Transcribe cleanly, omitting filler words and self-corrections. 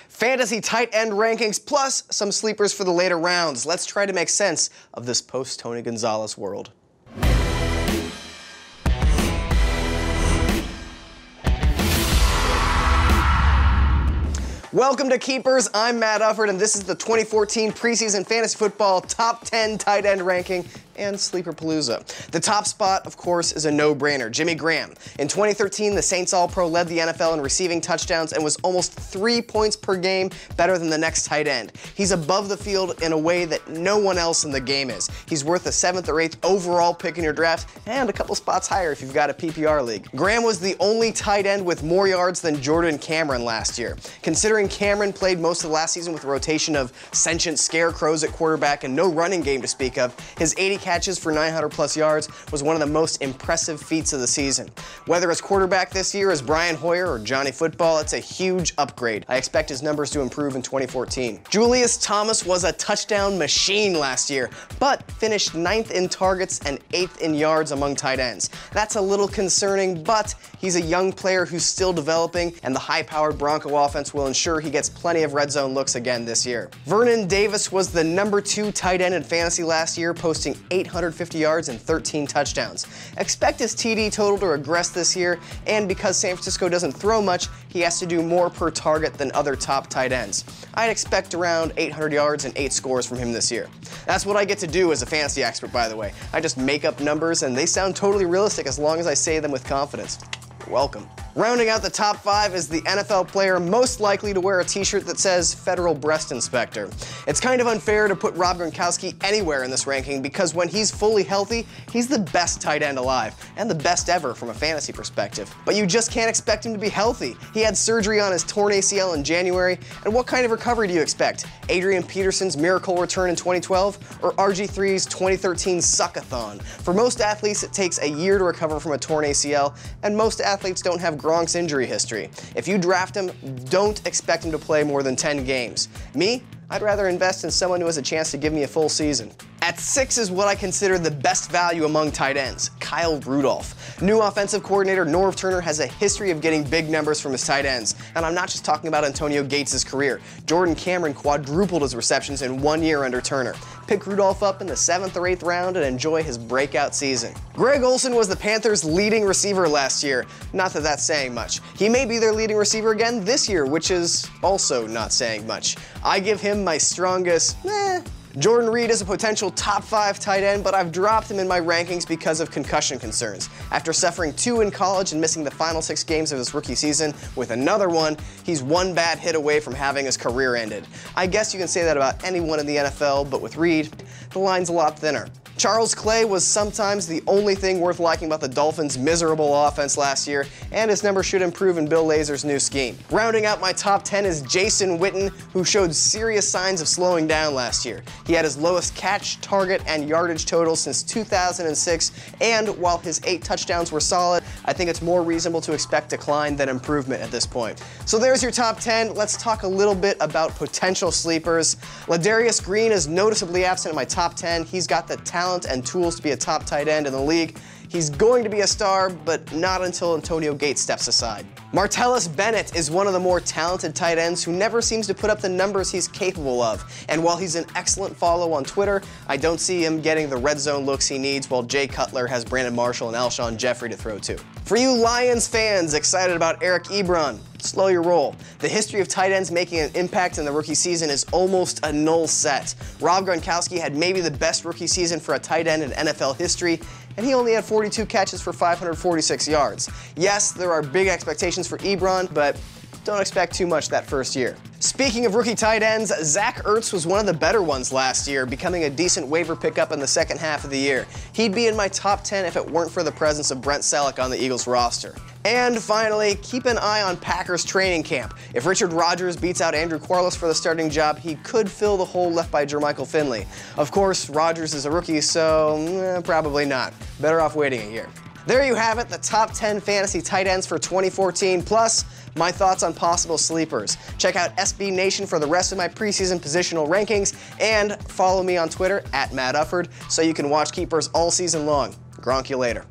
fantasy tight end rankings, plus some sleepers for the later rounds. Let's try to make sense of this post-Tony Gonzalez world. Welcome to Keepers. I'm Matt Ufford, and this is the 2014 preseason fantasy football top 10 tight end ranking and Sleeper Palooza. The top spot, of course, is a no-brainer, Jimmy Graham. In 2013, the Saints All-Pro led the NFL in receiving touchdowns and was almost 3 points per game better than the next tight end. He's above the field in a way that no one else in the game is. He's worth a 7th or 8th overall pick in your draft and a couple spots higher if you've got a PPR league. Graham was the only tight end with more yards than Jordan Cameron last year. Considering Cameron played most of the last season with a rotation of sentient scarecrows at quarterback and no running game to speak of, his 80 catches for 900 plus yards was one of the most impressive feats of the season. Whether his quarterback this year is Brian Hoyer or Johnny Football, it's a huge upgrade. I expect his numbers to improve in 2014. Julius Thomas was a touchdown machine last year, but finished 9th in targets and 8th in yards among tight ends. That's a little concerning, but he's a young player who's still developing, and the high-powered Bronco offense will ensure he gets plenty of red zone looks again this year. Vernon Davis was the #2 tight end in fantasy last year, posting 850 yards and 13 touchdowns. Expect his TD total to regress this year, and because San Francisco doesn't throw much, he has to do more per target than other top tight ends. I'd expect around 800 yards and 8 scores from him this year. That's what I get to do as a fantasy expert, by the way. I just make up numbers, and they sound totally realistic as long as I say them with confidence. You're welcome. Rounding out the top 5 is the NFL player most likely to wear a t-shirt that says Federal Breast Inspector. It's kind of unfair to put Rob Gronkowski anywhere in this ranking because when he's fully healthy, he's the best tight end alive, and the best ever from a fantasy perspective. But you just can't expect him to be healthy. He had surgery on his torn ACL in January, and what kind of recovery do you expect? Adrian Peterson's miracle return in 2012, or RG3's 2013 suckathon? For most athletes, it takes a year to recover from a torn ACL, and most athletes don't have Gronk's injury history. If you draft him, don't expect him to play more than 10 games. Me? I'd rather invest in someone who has a chance to give me a full season. At 6 is what I consider the best value among tight ends, Kyle Rudolph. New offensive coordinator Norv Turner has a history of getting big numbers from his tight ends, and I'm not just talking about Antonio Gates' career. Jordan Cameron quadrupled his receptions in 1 year under Turner. Pick Rudolph up in the 7th or 8th round and enjoy his breakout season. Greg Olsen was the Panthers' leading receiver last year. Not that that's saying much. He may be their leading receiver again this year, which is also not saying much. I give him my strongest, Jordan Reed is a potential top 5 tight end, but I've dropped him in my rankings because of concussion concerns. After suffering 2 in college and missing the final 6 games of his rookie season with another one, he's one bad hit away from having his career ended. I guess you can say that about anyone in the NFL, but with Reed, the line's a lot thinner. Charles Clay was sometimes the only thing worth liking about the Dolphins' miserable offense last year, and his numbers should improve in Bill Lazor's new scheme. Rounding out my top 10 is Jason Witten, who showed serious signs of slowing down last year. He had his lowest catch, target, and yardage total since 2006, and while his 8 touchdowns were solid, I think it's more reasonable to expect decline than improvement at this point. So there's your top 10. Let's talk a little bit about potential sleepers. Ladarius Green is noticeably absent in my top 10. He's got the talent and tools to be a top tight end in the league. He's going to be a star, but not until Antonio Gates steps aside. Martellus Bennett is one of the more talented tight ends who never seems to put up the numbers he's capable of. And while he's an excellent follow on Twitter, I don't see him getting the red zone looks he needs while Jay Cutler has Brandon Marshall and Alshon Jeffrey to throw to. For you Lions fans excited about Eric Ebron, slow your roll. The history of tight ends making an impact in the rookie season is almost a null set. Rob Gronkowski had maybe the best rookie season for a tight end in NFL history, and he only had 42 catches for 546 yards. Yes, there are big expectations for Ebron, but don't expect too much that first year. Speaking of rookie tight ends, Zach Ertz was one of the better ones last year, becoming a decent waiver pickup in the second half of the year. He'd be in my top 10 if it weren't for the presence of Brent Selleck on the Eagles roster. And finally, keep an eye on Packers training camp. If Richard Rodgers beats out Andrew Quarles for the starting job, he could fill the hole left by Jermichael Finley. Of course, Rodgers is a rookie, so probably not. Better off waiting a year. There you have it, the top 10 fantasy tight ends for 2014, plus my thoughts on possible sleepers. Check out SB Nation for the rest of my preseason positional rankings, and follow me on Twitter @MattUfford so you can watch Keepers all season long. Gronk you later.